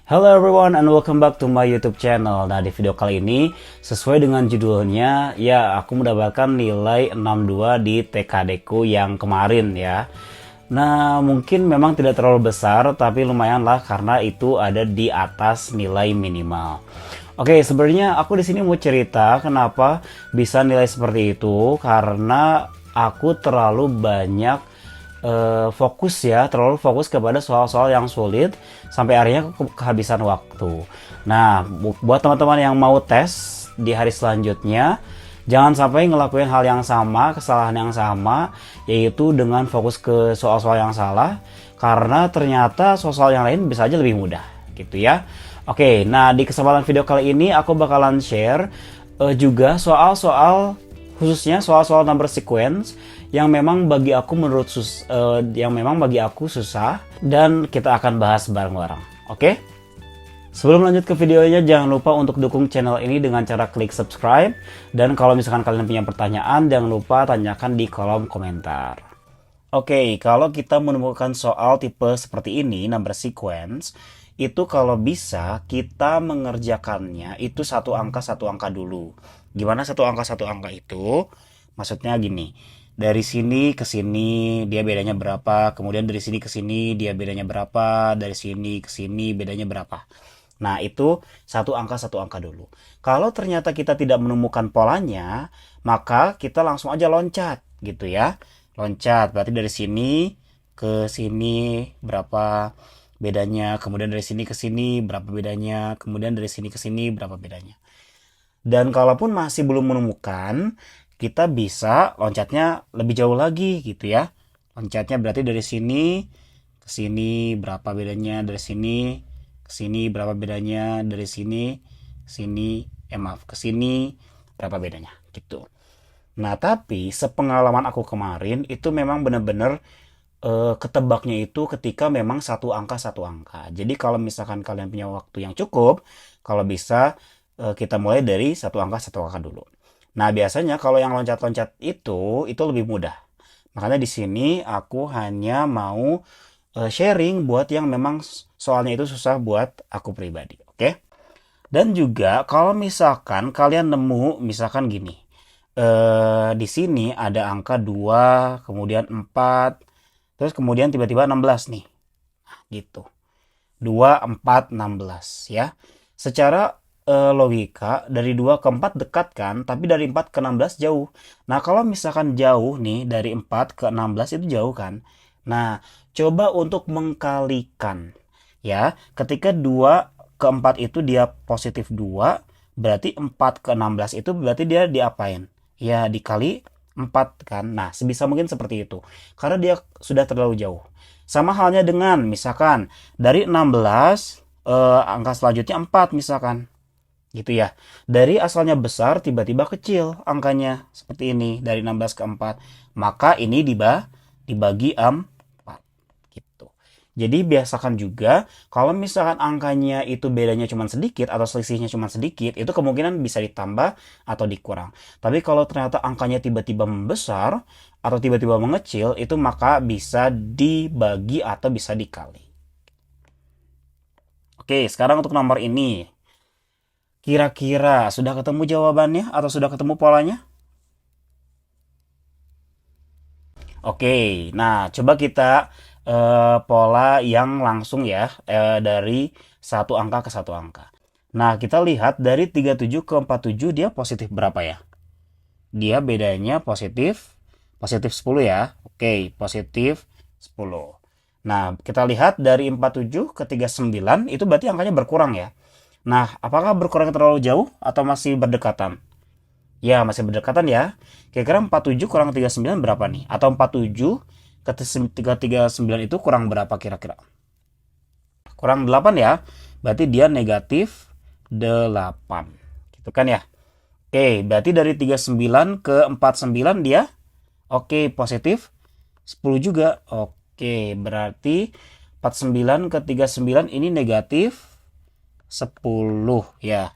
Hello everyone and welcome back to my YouTube channel. Nah, di video kali ini sesuai dengan judulnya, ya aku mendapatkan nilai 62 di TKD ku yang kemarin ya. Nah, mungkin memang tidak terlalu besar tapi lumayan lah karena itu ada di atas nilai minimal. Oke, sebenarnya aku di sini mau cerita kenapa bisa nilai seperti itu karena aku terlalu banyak terlalu fokus kepada soal-soal yang sulit sampai akhirnya kehabisan waktu. Nah, buat teman-teman yang mau tes di hari selanjutnya, jangan sampai ngelakuin hal yang sama, kesalahan yang sama, yaitu dengan fokus ke soal-soal yang salah, karena ternyata soal-soal yang lain bisa aja lebih mudah, gitu ya. Oke, nah di kesempatan video kali ini aku bakalan share juga soal-soal, khususnya soal-soal number sequence yang memang bagi aku susah dan kita akan bahas bareng-bareng. Oke? Sebelum lanjut ke videonya, jangan lupa untuk dukung channel ini dengan cara klik subscribe, dan kalau misalkan kalian punya pertanyaan jangan lupa tanyakan di kolom komentar. Oke, kalau kita menemukan soal tipe seperti ini, number sequence, itu kalau bisa kita mengerjakannya itu satu angka dulu. Gimana satu angka itu? Maksudnya gini, dari sini ke sini dia bedanya berapa, kemudian dari sini ke sini dia bedanya berapa, dari sini ke sini bedanya berapa. Nah, itu satu angka dulu. Kalau ternyata kita tidak menemukan polanya, maka kita langsung aja loncat gitu ya. Loncat berarti dari sini ke sini berapa bedanya, kemudian dari sini ke sini berapa bedanya, kemudian dari sini ke sini berapa bedanya. Dan kalaupun masih belum menemukan, kita bisa loncatnya lebih jauh lagi gitu ya. Loncatnya berarti dari sini ke sini berapa bedanya, dari sini ke sini berapa bedanya, dari sini ke sini ke sini berapa bedanya gitu. Nah, tapi sepengalaman aku kemarin itu memang benar-benar ketebaknya itu ketika memang satu angka. Jadi kalau misalkan kalian punya waktu yang cukup, kalau bisa kita mulai dari satu angka dulu. Nah, biasanya kalau yang loncat-loncat itu lebih mudah. Makanya di sini aku hanya mau sharing buat yang memang soalnya itu susah buat aku pribadi, oke? Dan juga kalau misalkan kalian nemu misalkan gini. Di sini ada angka 2, kemudian 4, terus kemudian tiba-tiba 16 nih. Nah, gitu. 2, 4, 16 ya. Secara logika dari 2 ke 4 dekat kan, tapi dari 4 ke 16 jauh. Nah, kalau misalkan jauh nih dari 4 ke 16 itu jauh kan. Nah, coba untuk mengkalikan ya. Ketika 2 ke 4 itu dia positif 2, berarti 4 ke 16 itu berarti dia diapain? Ya, dikali 4 kan. Nah, sebisa mungkin seperti itu. Karena dia sudah terlalu jauh. Sama halnya dengan misalkan dari 16 angka selanjutnya 4 misalkan. Gitu ya. Dari asalnya besar tiba-tiba kecil angkanya seperti ini dari 16 ke 4. Maka ini dibagi 4 gitu. Jadi biasakan juga kalau misalkan angkanya itu bedanya cuma sedikit atau selisihnya cuma sedikit, itu kemungkinan bisa ditambah atau dikurang. Tapi kalau ternyata angkanya tiba-tiba membesar atau tiba-tiba mengecil, itu maka bisa dibagi atau bisa dikali. Oke, sekarang untuk nomor ini. Kira-kira sudah ketemu jawabannya atau sudah ketemu polanya? Oke, nah coba kita pola yang langsung ya, dari satu angka ke satu angka. Nah, kita lihat dari 37 ke 47 dia positif berapa ya? Dia bedanya positif positif 10 ya. Oke, positif 10. Nah, kita lihat dari 47 ke 39 itu berarti angkanya berkurang ya. Nah, apakah berkurang terlalu jauh atau masih berdekatan? Ya, masih berdekatan ya. Kira-kira 47 kurang 39 berapa nih? Atau 47 ke 39 itu kurang berapa kira-kira? Kurang 8 ya. Berarti dia negatif 8. Gitu kan ya? Oke, berarti dari 39 ke 49 dia oke, positif 10 juga. Oke, berarti 49 ke 39 ini negatif 10 ya.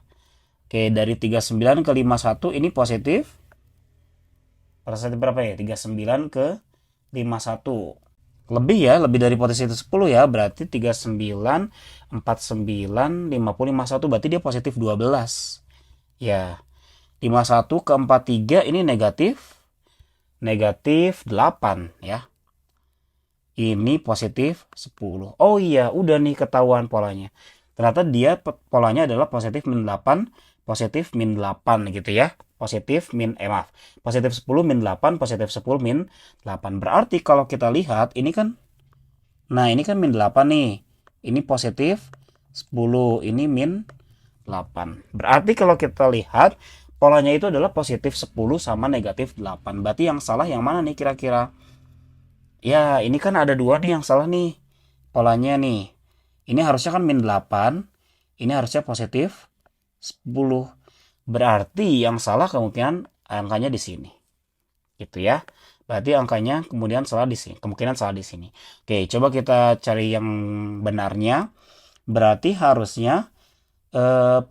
Oke, dari 39 ke 51 ini positif. Positif berapa ya? 39 ke 51. Lebih ya, lebih dari positif 10 ya. Berarti 39, 49, 50, 51. Berarti dia positif 12. Ya, 51 ke 43 ini negatif 8 ya. Ini positif 10. Oh iya, udah nih ketahuan polanya. Ternyata dia polanya adalah positif min 8, positif min 8 gitu ya. Positif min, maaf. Positif 10 min 8, positif 10 min 8. Berarti kalau kita lihat, ini kan, nah ini kan min 8 nih. Ini positif 10, ini min 8. Berarti kalau kita lihat, polanya itu adalah positif 10 sama negatif 8. Berarti yang salah yang mana nih kira-kira? Ya, ini kan ada dua nih yang salah nih. Polanya nih. Ini harusnya kan min 8. Ini harusnya positif 10. Berarti yang salah kemungkinan angkanya di sini. Gitu ya. Berarti angkanya kemudian salah di sini. Kemungkinan salah di sini. Oke, coba kita cari yang benarnya. Berarti harusnya 49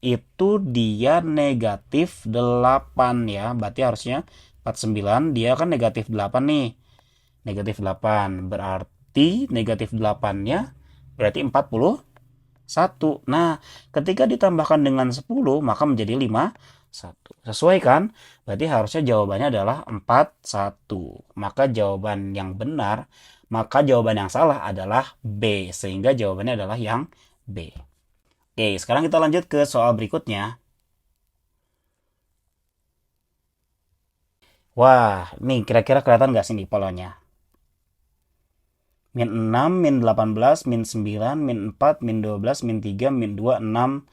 itu dia negatif 8 ya. Berarti harusnya 49 dia kan negatif 8 nih. Negatif 8. Berarti negatif 8-nya berarti 41. Nah, ketika ditambahkan dengan 10 maka menjadi 51. Sesuai kan? Berarti harusnya jawabannya adalah 41. Maka jawaban yang benar, maka jawaban yang salah adalah B. Sehingga jawabannya adalah yang B. Oke, sekarang kita lanjut ke soal berikutnya. Wah, nih kira-kira kelihatan nggak sih nih polanya? Min 6, min 18, min 9, min 4, min 12, min 3, min 2, 6,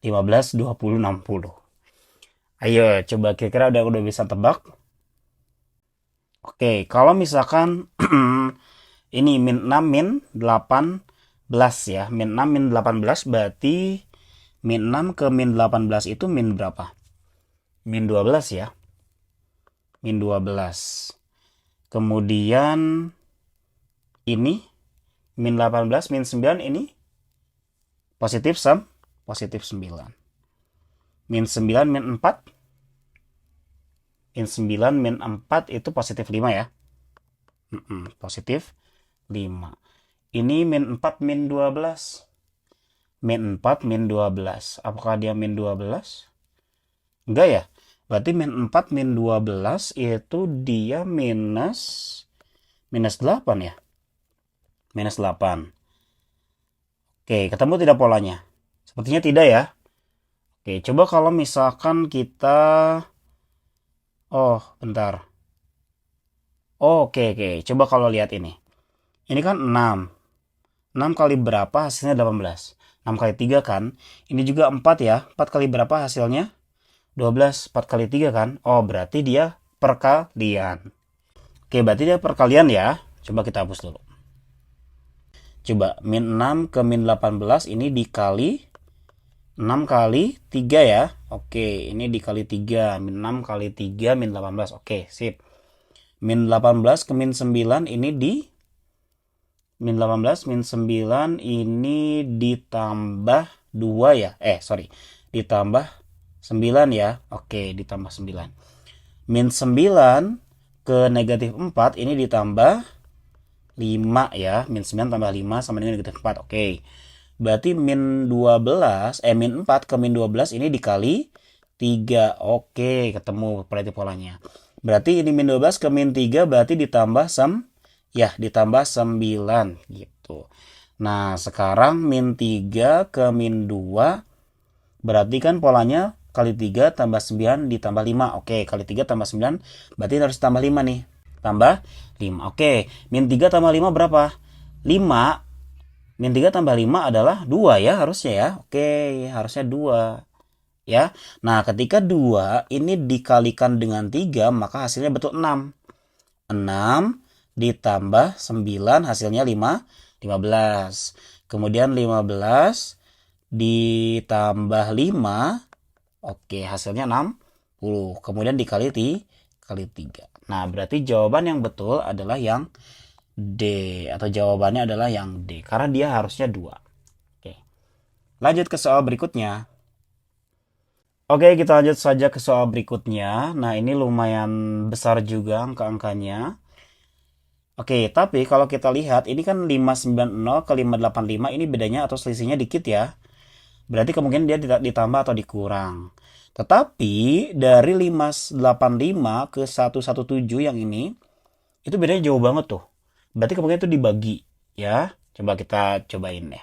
15, 20, 60. Ayo, coba kira-kira udah bisa tebak? Oke, kalau misalkan ini min 6, min 18 ya. Min 6, min 18 berarti min 6 ke min 18 itu min berapa? Min 12 ya. Min 12. Kemudian ini min 18, min 9 ini positif positif 9. Min 9, min 4. Min 9, min 4 itu positif 5 ya. Positif 5. Ini min 4, min 12. Min 4, min 12. Apakah dia min 12? Enggak ya? Berarti min 4, min 12 itu dia minus 8 ya. Minus 8. Oke, ketemu tidak polanya? Sepertinya tidak ya. Oke, coba kalau misalkan kita... Oh, bentar. Oke. Coba kalau lihat ini. Ini kan 6. 6 kali berapa hasilnya 18? 6 kali 3 kan? Ini juga 4 ya. 4 kali berapa hasilnya? 12. 4 kali 3 kan? Oh, berarti dia perkalian. Oke, berarti dia perkalian ya. Coba kita hapus dulu. Coba, min 6 ke min 18 ini dikali 6 kali 3 ya. Oke, ini dikali 3. Min 6 kali 3, min 18. Oke, sip. Min 18 ke min 9 ini min 18, min 9 ini ditambah 2 ya. Ditambah 9 ya. Oke, ditambah 9. Min 9 ke negatif 4 ini ditambah 5 ya. Min 9 tambah 5 sama dengan negatif 4. Oke. Berarti min 12, min 4 ke min 12 ini dikali 3. Oke, ketemu berarti polanya. Berarti ini min 12 ke min 3 berarti ditambah ditambah 9 gitu. Nah, sekarang min 3 ke min 2 berarti kan polanya kali 3 tambah 9 ditambah 5. Oke, kali 3 tambah 9 berarti harus tambah 5 nih. Tambah 5. Oke, min 3 tambah 5 berapa? 5. Min 3 tambah 5 adalah 2 ya harusnya ya. Oke, harusnya 2. Ya. Nah, ketika 2 ini dikalikan dengan 3, maka hasilnya betul 6. 6 ditambah 9 hasilnya 15. Kemudian 15 ditambah 5. Oke, hasilnya 60. Kemudian dikali 3. Nah, berarti jawaban yang betul adalah yang D, atau jawabannya adalah yang D karena dia harusnya 2. Oke. Lanjut ke soal berikutnya. Oke, kita lanjut saja ke soal berikutnya. Nah, ini lumayan besar juga angka-angkanya. Oke, tapi kalau kita lihat ini kan 590 ke 585 ini bedanya atau selisihnya dikit ya. Berarti kemungkinan dia ditambah atau dikurang. Tetapi dari 585 ke 117 yang ini itu bedanya jauh banget tuh. Berarti kemungkinan itu dibagi ya. Coba kita cobain ya.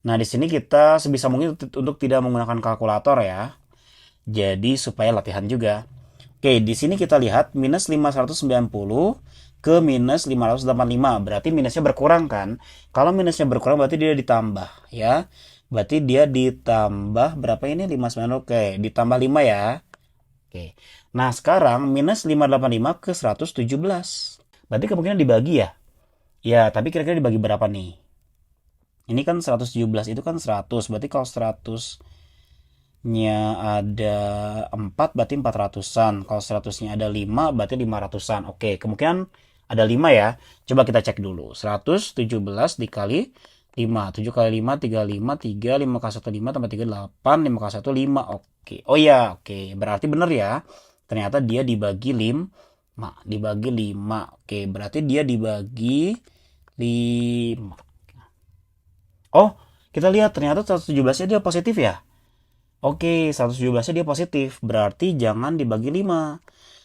Nah, di sini kita sebisa mungkin untuk tidak menggunakan kalkulator ya. Jadi supaya latihan juga. Oke, di sini kita lihat minus 590 ke minus 585. Berarti minusnya berkurang kan? Kalau minusnya berkurang berarti dia ditambah ya. Berarti dia ditambah berapa ini? 590. Oke, ditambah 5 ya. Oke. Nah, sekarang minus 585 ke 117. Berarti kemungkinan dibagi ya? Ya, tapi kira-kira dibagi berapa nih? Ini kan 117, itu kan 100. Berarti kalau 100-nya ada 4 berarti 400-an. Kalau 100-nya ada 5 berarti 500-an. Oke, kemungkinan ada 5 ya. Coba kita cek dulu. 117 dikali 5. 7 kali 5, 35. 3, 5 kali 1, 5. Tambah 3, 8. 5 kali 1, 5. Oke. Oh ya, oke. Berarti benar ya. Ternyata dia dibagi 5. Dibagi 5. Oke, berarti dia dibagi 5. Oh, kita lihat ternyata 117-nya dia positif ya. Oke, 117-nya dia positif. Berarti jangan dibagi 5.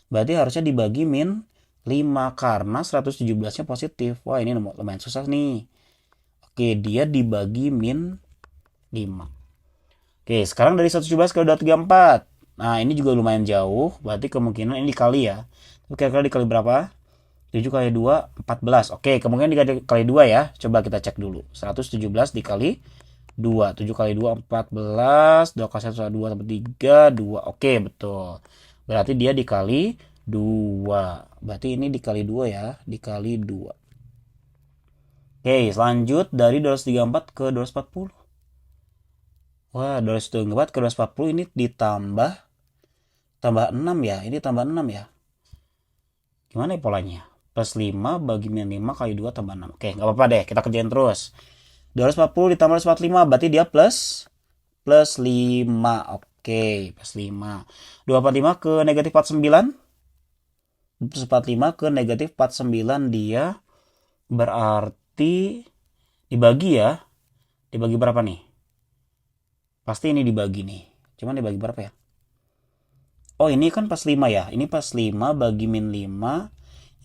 Berarti harusnya dibagi min 5 karena 117-nya positif. Wah, ini lumayan susah nih. Oke, dia dibagi min 5. Oke, sekarang dari 117 ke 234. Nah, ini juga lumayan jauh. Berarti kemungkinan ini dikali ya. Tapi kira-kira dikali berapa? 7 kali 2, 14. Oke, kemungkinan dikali 2 ya. Coba kita cek dulu. 117 dikali 2. 7 kali 2, 14. 2 kali 1, 2 tambah 3, 2. Oke, betul. Berarti dia dikali 2. Berarti ini dikali 2 ya. Dikali 2. Oke, selanjut dari 234 ke 240. Wah, 234 ke 240 ini tambah 6 ya. Ini tambah 6 ya. Gimana ya polanya? Plus 5 bagi min 5 kali 2 tambah 6. Oke, nggak apa-apa deh. Kita kerjain terus. 240 ditambah 245 berarti dia plus 5. Oke, plus 5. 245 ke negatif 49. 245 ke negatif 49 dia berarti dibagi ya. Dibagi berapa nih? Pasti ini dibagi nih. Cuman dibagi berapa ya? Oh, ini kan plus 5 ya. Ini plus 5 bagi min 5.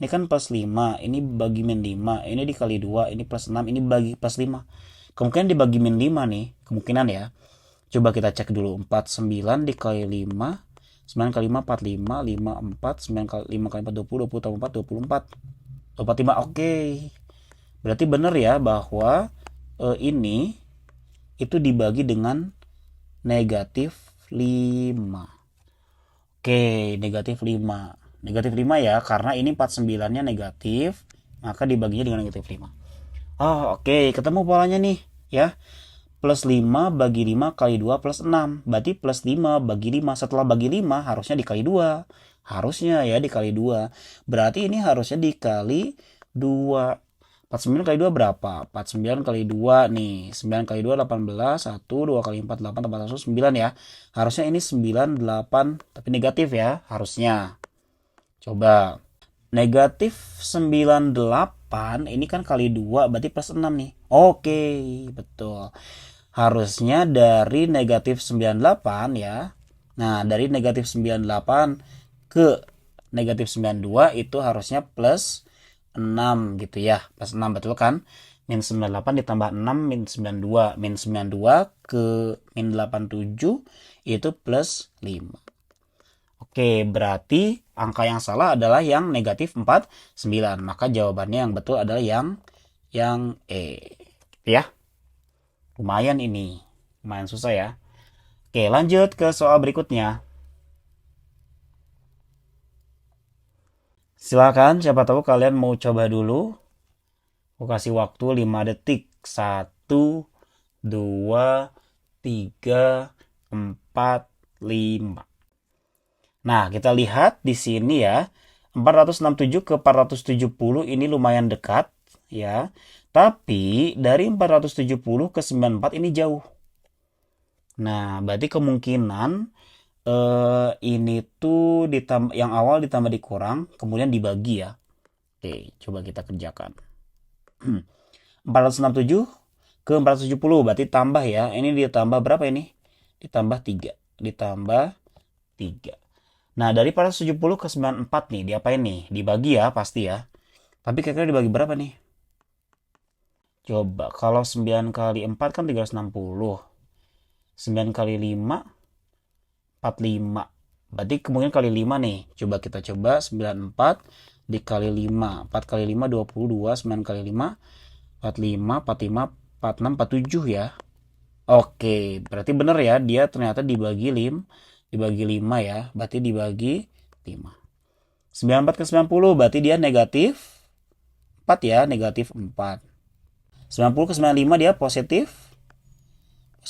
Ini kan plus 5. Ini bagi min 5. Ini dikali 2. Ini plus 6. Ini bagi plus 5. Kemungkinan dibagi min 5 nih. Kemungkinan ya. Coba kita cek dulu. 49 dikali 5. 9 kali 5, 45. 5, 4. 9 kali 5 kali 4, 20. 20 tambah 4, 24. 25. Oke. Berarti benar ya bahwa ini itu dibagi dengan negatif 5. Oke, negatif 5. Negatif 5 ya, karena ini 49-nya negatif, maka dibaginya dengan negatif 5. Oh, oke, ketemu polanya nih, ya. Plus 5 bagi 5 kali 2 plus 6. Berarti plus 5 bagi 5. Setelah bagi 5, harusnya dikali 2. Harusnya ya dikali 2. Berarti ini harusnya dikali 2. 49 kali 2 berapa? 49 kali 2 nih. 9 kali 2 18. 1, 2 kali 4 8 tambah 1 9 ya. Harusnya ini 9 8 tapi negatif ya harusnya. Coba. Negatif 98 ini kan kali 2 berarti plus 6 nih. Oke, betul. Harusnya dari negatif 98 ya. Nah, dari negatif 98 ke negatif 92 itu harusnya plus 6 gitu ya. Plus 6 betul kan? Min 98 ditambah 6 min 92. Min 92 ke min 87 itu plus 5. Oke, berarti angka yang salah adalah yang negatif 49. Maka jawabannya yang betul adalah yang E. Ya, lumayan ini. Lumayan susah ya. Oke, lanjut ke soal berikutnya. Silakan, siapa tahu kalian mau coba dulu. Aku kasih waktu 5 detik. 1, 2, 3, 4, 5. Nah, kita lihat di sini ya. 467 ke 470 ini lumayan dekat ya. Tapi dari 470 ke 94 ini jauh. Nah, berarti kemungkinan ini tuh yang awal ditambah dikurang, kemudian dibagi ya. Oke, coba kita kerjakan. 467 ke 470 berarti tambah ya. Ini ditambah berapa ini? Ditambah 3. Ditambah 3. Nah, dari 470 ke 94 nih, diapain nih? Dibagi ya, pasti ya. Tapi kira-kira dibagi berapa nih? Coba, kalau 9 kali 4 kan 360. 9 kali 5, 45. Berarti kemungkinan kali 5 nih. Coba kita coba 94 dikali 5. 4 kali 5, 22. 9 kali 5, 45, 45, 46, 47 ya. Oke, berarti bener ya. Dia ternyata dibagi 5 ya. Berarti dibagi 5. 94 ke 90 berarti dia negatif 4 ya. Negatif 4. 90 ke 95 dia positif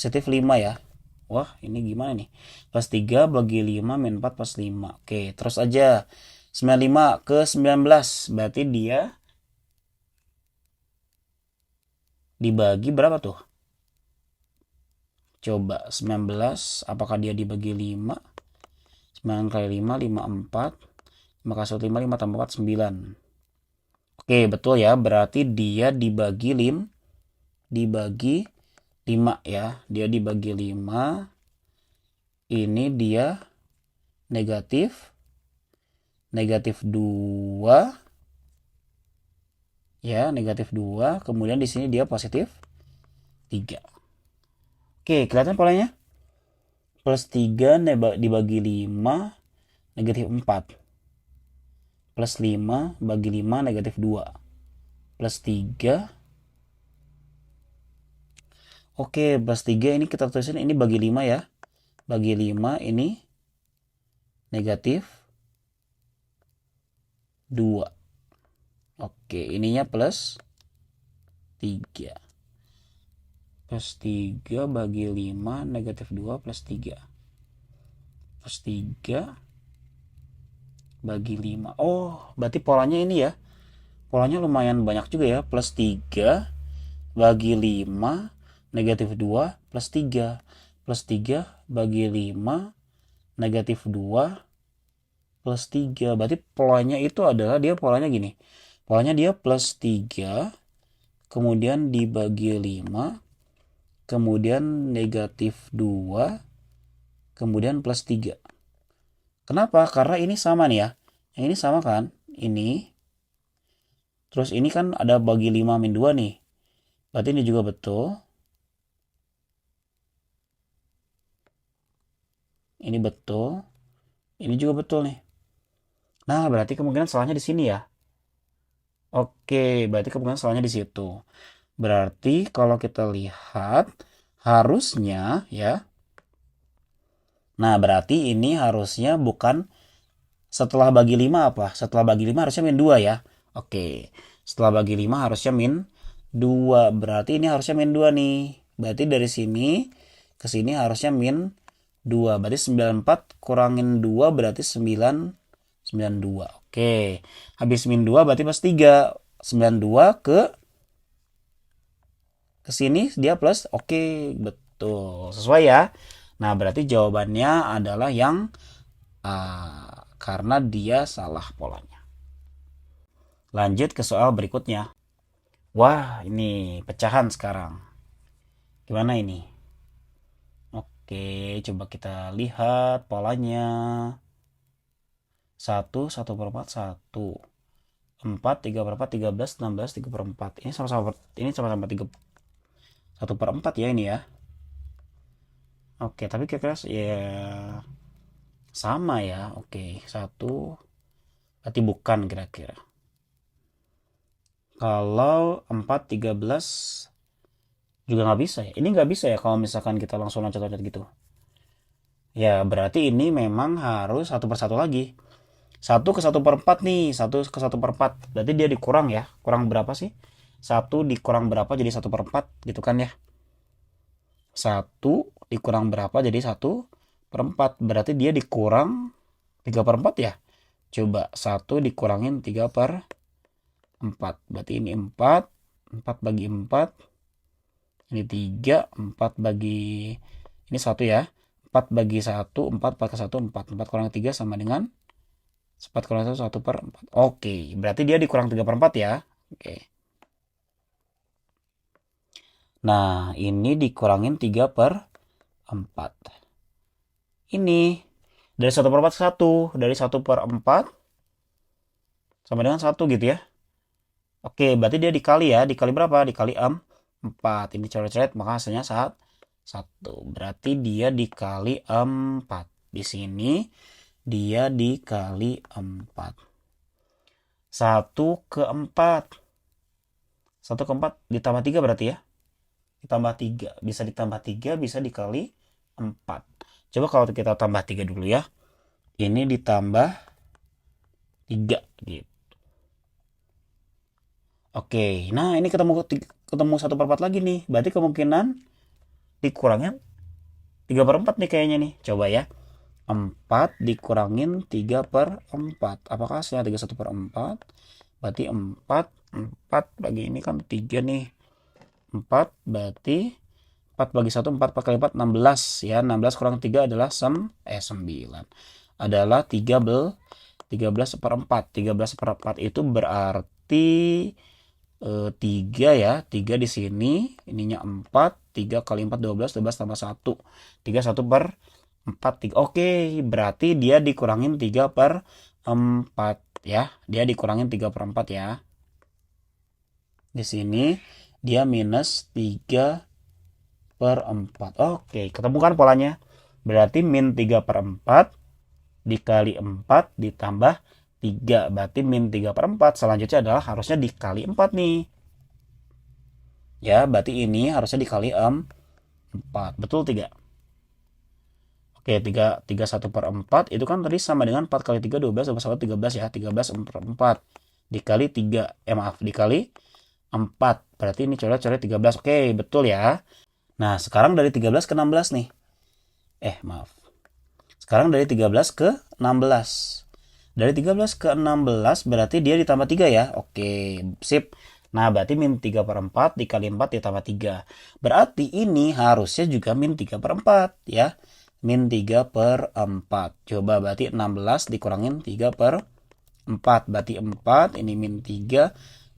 5 ya. Wah, ini gimana nih? Plus 3 bagi 5 min 4 plus 5. Oke, terus aja. 95 ke 19. Berarti dia dibagi berapa tuh? Coba 19. Apakah dia dibagi 5? 9 kali 5, 54. 5 kali 1, 5, 5 tambah 4, 9. Oke, betul ya. Berarti dia dibagi 5 ya. Dia dibagi 5. Ini dia negatif 2 ya, negatif 2. Kemudian di sini dia positif 3. Oke, kelihatan polanya? Plus 3 dibagi 5 negatif 4. Plus 5 bagi 5 negatif 2. Plus 3. Oke, plus 3 ini kita tulisin ini bagi 5 ya. Bagi 5 ini negatif 2. Oke, ininya plus 3. Plus 3 bagi 5 negatif 2 plus 3. Plus 3 bagi 5. Oh, berarti polanya ini ya. Polanya lumayan banyak juga ya. Plus 3 bagi 5 negatif 2 plus 3. Plus 3 bagi 5 negatif 2 plus 3. Berarti polanya itu adalah dia polanya gini. Polanya dia plus 3 kemudian dibagi 5 kemudian negatif 2 kemudian plus 3. Kenapa? Karena ini sama nih ya. Yang ini sama kan? Ini. Terus ini kan ada bagi 5 min 2 nih. Berarti ini juga betul. Ini betul. Ini juga betul nih. Nah, berarti kemungkinan salahnya di sini ya. Oke, berarti kemungkinan salahnya di situ. Berarti kalau kita lihat harusnya ya. Nah, berarti ini harusnya bukan setelah bagi 5 apa? Setelah bagi 5 harusnya min 2 ya. Oke. Setelah bagi 5 harusnya min 2. Berarti ini harusnya min 2 nih. Berarti dari sini ke sini harusnya min 2. Berarti 94 kurangin 2 berarti 92. Oke. Habis min 2 berarti plus 3. 92 ke sini dia plus. Oke, betul. Sesuai ya. Nah, berarti jawabannya adalah yang A karena dia salah polanya. Lanjut ke soal berikutnya. Wah, ini pecahan sekarang. Gimana ini? Oke, coba kita lihat polanya. 1, 1 per 4, 1. 4, 3 per 4, 13, 16, 3 per 4. Ini sama-sama 3, 1 per 4 ya ini ya. Oke, tapi kira-kira ya sama ya. Oke, 1. Berarti bukan kira-kira. Kalau 4, 13 juga nggak bisa ya. Ini nggak bisa ya kalau misalkan kita langsung loncat-loncat gitu. Ya, berarti ini memang harus 1 per 1 lagi. 1 ke 1 per 4 nih. 1 ke 1 per 4. Berarti dia dikurang ya. Kurang berapa sih? 1 dikurang berapa jadi 1 per 4 gitu kan ya. 1 dikurang berapa jadi 1 per 4. Berarti dia dikurang 3 per 4 ya. Coba 1 dikurangin 3 per 4. Berarti ini 4. 4 bagi 4. Ini 3. 4 bagi... Ini 1 ya. 4 bagi 1. 4 4 ke 1. 4. 4 kurang 3 sama dengan 4 kurang 1, 1/4. Oke, berarti dia dikurang 3/4 ya. Oke. Nah, ini dikurangin 3/4. Ini dari 1/4 ke 1. Dari 1/4 sama dengan 1 gitu ya. Oke, berarti dia dikali ya. Dikali berapa? Dikali 4. Ini coret-coret, maka hasilnya 1. Berarti dia dikali 4. Di sini dia dikali 4. 1/4. 1/4 ditambah 3 berarti ya. Ditambah 3. Bisa ditambah 3, bisa dikali 4. Coba kalau kita tambah 3 dulu ya. Ini ditambah 3 gitu. Oke, nah ini ketemu 1/4 lagi nih. Berarti kemungkinan dikurangin 3/4 nih kayaknya nih. Coba ya. 4 dikurangin 3/4. Apakah hasilnya 31/4? Berarti 4 bagi ini kan 3 nih. 4 berarti 4 bagi 1, 4 kali 4, 16 ya. 16 kurang 3 adalah 9. Adalah 13/4. 13/4 itu berarti 3 ya. 3 di sini, ininya 4. 3 kali 4, 12. 12 tambah 1. 3, 1/4. 3. Oke, berarti dia dikurangin 3/4 ya. Dia dikurangin 3/4 ya. Di sini dia minus 3/4. Oke, ketemu kan polanya? Berarti min 3/4 dikali 4 ditambah 3. Berarti min 3/4. Selanjutnya adalah harusnya dikali 4 nih. Ya, berarti ini harusnya dikali 4. Betul 3? Oke, 3 1/4 itu kan tadi sama dengan 4 kali 3, 12 tambah 1, 13 ya. 13/4 dikali 3. Maaf, dikali 4. Berarti ini coret-coret 13. Oke, betul ya. Nah, sekarang dari 13 ke 16 nih. Maaf. Sekarang dari 13 ke 16. Dari 13 ke 16 berarti dia ditambah 3 ya. Oke, sip. Nah, berarti min 3/4 dikali 4 ditambah 3. Berarti ini harusnya juga min 3/4 ya. Min 3/4. Coba berarti 16 dikurangin 3/4. Berarti 4, ini min 3.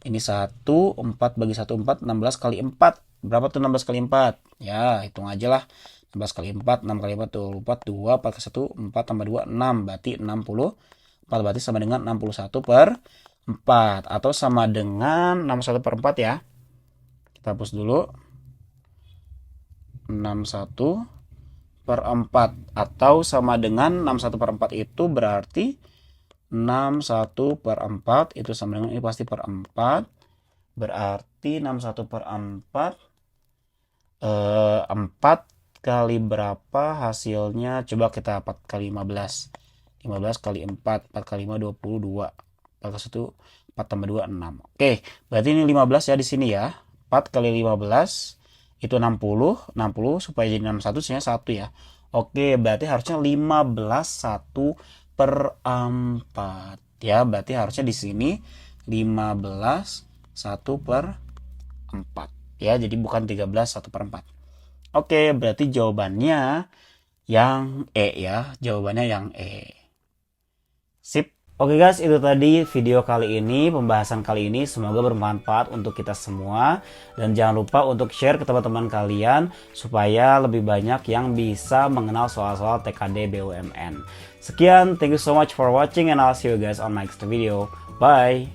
Ini 1, 4 bagi 1, 4. 16 kali 4. Berapa tuh 16 kali 4? Ya, hitung aja lah. 16 kali 4, 6 kali 4, 24, 2, 4 ke 1, 4 tambah 2, 6. Berarti 64, berarti sama dengan 61/4. Atau sama dengan 61/4 ya. Kita hapus dulu. 61/4. Atau sama dengan 61/4 itu berarti 61/4 itu sama dengan ini pasti per 4. Berarti 61/4 4 kali berapa hasilnya? Coba kita 4 kali 15. 15 kali 4. 4 kali 5 22. 4 kali 1 4 tambah 2 6. Oke, berarti ini 15 ya di sini ya. 4 kali 15 itu 60. 60 supaya jadi 61 sini 1 ya. Oke, berarti harusnya 15 1/4 ya. Berarti harusnya di sini 15 1/4 ya. Jadi bukan 13 1/4. Oke, berarti jawabannya yang E ya. Jawabannya yang E. Sip. Oke guys, itu tadi video kali ini, pembahasan kali ini. Semoga bermanfaat untuk kita semua. Dan jangan lupa untuk share ke teman-teman kalian supaya lebih banyak yang bisa mengenal soal-soal TKD BUMN. Sekian, thank you so much for watching and I'll see you guys on my next video. Bye!